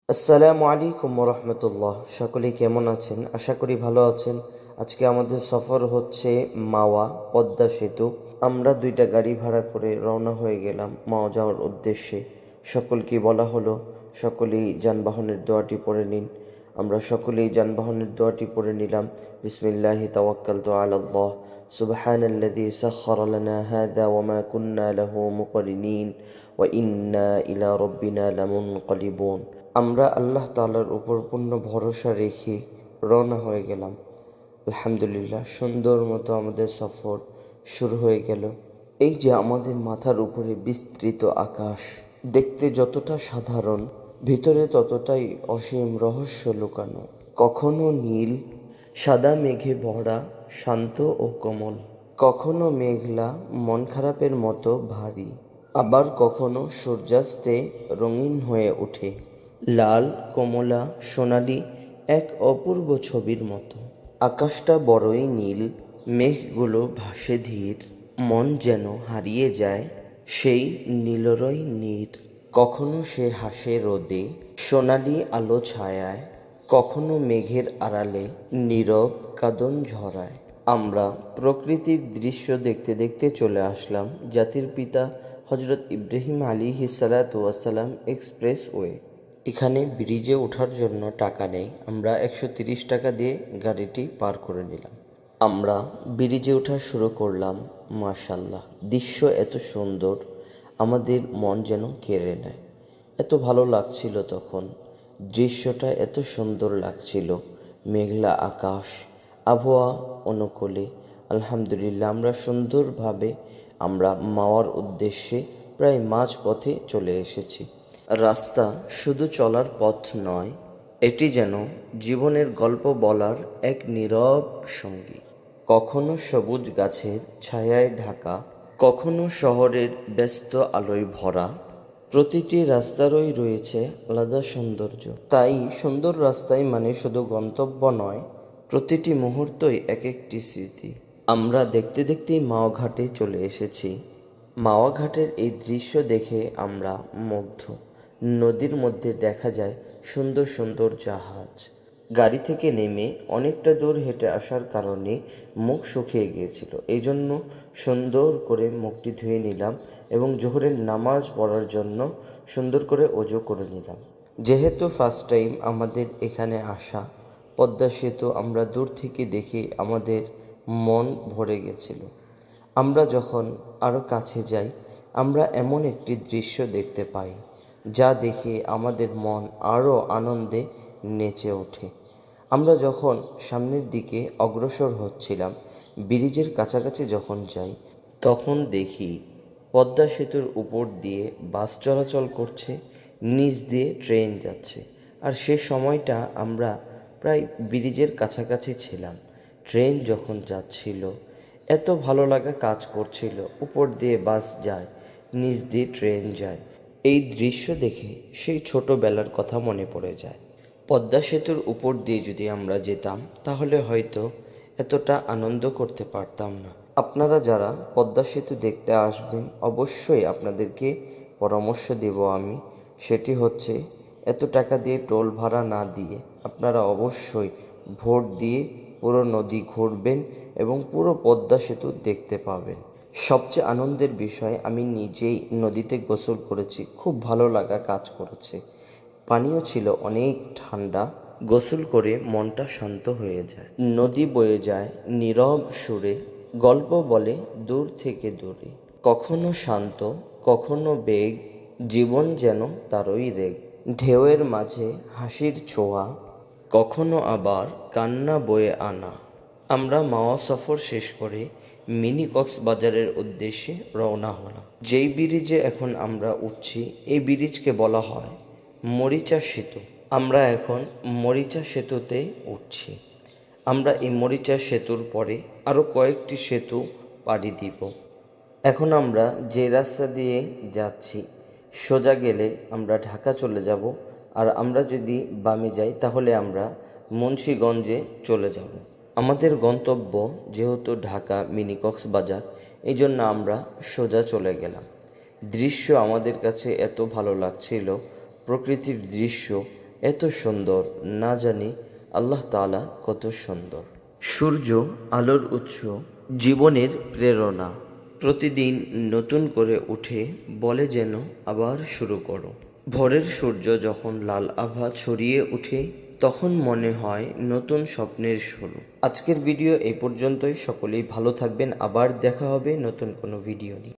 আসসালামু আলাইকুম রহমতুল্লাহ। সকলেই কেমন আছেন? আশা করি ভালো আছেন। আজকে আমাদের সফর হচ্ছে মাওয়া পদ্মা সেতু। আমরা দুইটা গাড়ি ভাড়া করে রওনা হয়ে গেলাম মাওয়া যাওয়ার উদ্দেশ্যে। সকলকে বলা হলো সকলেই যানবাহনের দোয়াটি পড়ে নিন। আমরা সকলেই যানবাহনের দোয়াটি পড়ে নিলাম। বিসমিল্লাহি তাওয়াক্কালতু আলাল্লাহ সুবহানাল্লাযী সাখখারা লানা হাযা ওয়া মা কুন্না লাহু মুকরিনিন ওয়া ইন্না ইলা রাব্বিনা লামুনকালিবুন। আমরা আল্লাহ তাআলার উপর পূর্ণ ভরসা রেখে রওনা হয়ে গেলাম। আলহামদুলিল্লাহ, সুন্দর মতো আমাদের সফর শুরু হয়ে গেল। এই যে আমাদের মাথার উপরে বিস্তৃত আকাশ, দেখতে যতটা সাধারণ, ভিতরে ততটাই অসীম রহস্য লুকানো। কখনো নীল সাদা মেঘে ভরা, শান্ত ও কোমল, কখনো মেঘলা মন খারাপের মতো ভারী, আবার কখনো সূর্যাস্তে রঙিন হয়ে ওঠে, লাল কমলা সোনালি, এক অপূর্ব ছবির মতো। আকাশটা বড়ই নীল, মেঘগুলো ভাসে ধীর, মন যেন হারিয়ে যায় সেই নীলরই নীর। কখনো সে হাসে রোদে, সোনালি আলো ছায়ায়, কখনো মেঘের আড়ালে নীরব কাঁদন ঝরায়। আমরা প্রকৃতির দৃশ্য দেখতে দেখতে চলে আসলাম জাতির পিতা হজরত ইব্রাহিম আলাইহিসসালাতু ওয়াসসালাম এক্সপ্রেসওয়ে। এখানে ব্রিজে ওঠার জন্য টাকা নেই। আমরা 130 টাকা দিয়ে গাড়িটি পার করে নিলাম। আমরা ব্রিজে ওঠা শুরু করলাম। মাশাল্লাহ, দৃশ্য এত সুন্দর, আমাদের মন যেন কেড়ে নেয়। এত ভালো লাগছিল তখন, দৃশ্যটা এত সুন্দর লাগছিল। মেঘলা আকাশ, আবহাওয়া অনুকূলে। আলহামদুলিল্লাহ, আমরা সুন্দরভাবে আমরা মাওয়ার উদ্দেশ্যে প্রায় মাঝ পথে চলে এসেছি। রাস্তা শুধু চলার পথ নয়, এটি যেন জীবনের গল্প বলার এক নীরব সঙ্গী। কখনো সবুজ গাছের ছায়ায় ঢাকা, কখনো শহরের ব্যস্ত আলোয় ভরা। প্রতিটি রাস্তারই রয়েছে আলাদা সৌন্দর্য। তাই সুন্দর রাস্তায় মানে শুধু গন্তব্য নয়, প্রতিটি মুহূর্তই এক একটি স্মৃতি। আমরা দেখতে দেখতেই মাওয়া ঘাটে চলে এসেছি। মাওয়া ঘাটের এই দৃশ্য দেখে আমরা মুগ্ধ। নদীর মধ্যে দেখা যায় সুন্দর সুন্দর জাহাজ। গাড়ি থেকে নেমে অনেকটা দূর হেঁটে আসার কারণে মুখ শুকিয়ে গিয়েছিল। এই জন্য সুন্দর করে মুখটি ধুয়ে নিলাম এবং জোহরের নামাজ পড়ার জন্য সুন্দর করে ওযু করে নিলাম। যেহেতু ফার্স্ট টাইম আমাদের এখানে আসা, পদ্মা সেতু আমরা দূর থেকে দেখে আমাদের মন ভরে গেছিল। আমরা যখন আরও কাছে যাই, আমরা এমন একটি দৃশ্য দেখতে পাই যা দেখে আমাদের মন আরও আনন্দে নেচে ওঠে। আমরা যখন সামনের দিকে অগ্রসর হচ্ছিলাম, ব্রিজের কাছাকাছি যখন যাই, তখন দেখি পদ্মা সেতুর উপর দিয়ে বাস চলাচল করছে, নিচ দিয়ে ট্রেন যাচ্ছে। আর সে সময়টা আমরা প্রায় ব্রিজের কাছাকাছি ছিলাম। ট্রেন যখন যাচ্ছিল, এত ভালো লাগা কাজ করছিল। উপর দিয়ে বাস যায়, নিচ দিয়ে ট্রেন যায়। এই দৃশ্য দেখে সেই ছোটোবেলার কথা মনে পড়ে যায়। পদ্মা সেতুর উপর দিয়ে যদি আমরা যেতাম, তাহলে হয়তো এতটা আনন্দ করতে পারতাম না। আপনারা যারা পদ্মা সেতু দেখতে আসবেন, অবশ্যই আপনাদেরকে পরামর্শ দেব আমি, সেটি হচ্ছে এত টাকা দিয়ে টোল ভাড়া না দিয়ে আপনারা অবশ্যই ভোট দিয়ে পুরো নদী ঘুরবেন এবং পুরো পদ্মা সেতু দেখতে পাবেন। সবচেয়ে আনন্দের বিষয়, আমি নিজেই নদীতে গোসল করেছি, খুব ভালো লাগা কাজ করেছে। পানিও ছিল অনেক ঠান্ডা, গোসল করে মনটা শান্ত হয়ে যায়। নদী বয়ে যায় নীরব সুরে, গল্প বলে দূর থেকে দূরে। কখনো শান্ত, কখনো বেগ, জীবন যেন তারই রেগ। ঢেউয়ের মাঝে হাসির ছোঁয়া, কখনো আবার কান্না বয়ে আনা। আমরা মাওয়া সফর শেষ করে মিনি কক্সবাজারের উদ্দেশ্যে রওনা হলাম। যেই ব্রিজে এখন আমরা উঠছি, এই ব্রিজকে বলা হয় মরিচা সেতু। আমরা এখন মরিচা সেতুতে উঠছি। আমরা এই মরিচা সেতুর পরে আরও কয়েকটি সেতু পাড়ি দিব। এখন আমরা যে রাস্তা দিয়ে যাচ্ছি, সোজা গেলে আমরা ঢাকা চলে যাব। আর আমরা যদি বামে যাই, তাহলে আমরা মুন্সিগঞ্জে চলে যাব। আমাদের গন্তব্য যেহেতু ঢাকা মিনি কক্সবাজার, এই জন্য আমরা সোজা চলে গেলাম। দৃশ্য আমাদের কাছে এত ভালো লাগছিল, প্রকৃতির দৃশ্য এত সুন্দর, না জানি আল্লাহ তাআলা কত সুন্দর। সূর্য আলোর উৎস, জীবনের প্রেরণা। প্রতিদিন নতুন করে উঠে বলে যেন আবার শুরু করো। ভোরের সূর্য যখন লাল আভা ছড়িয়ে ওঠে তখন মনে হয় নতুন স্বপ্নের শুরু। আজকের ভিডিও এই পর্যন্তই। সকলেই ভালো থাকবেন। আবার দেখা হবে নতুন কোনো ভিডিও নিয়ে।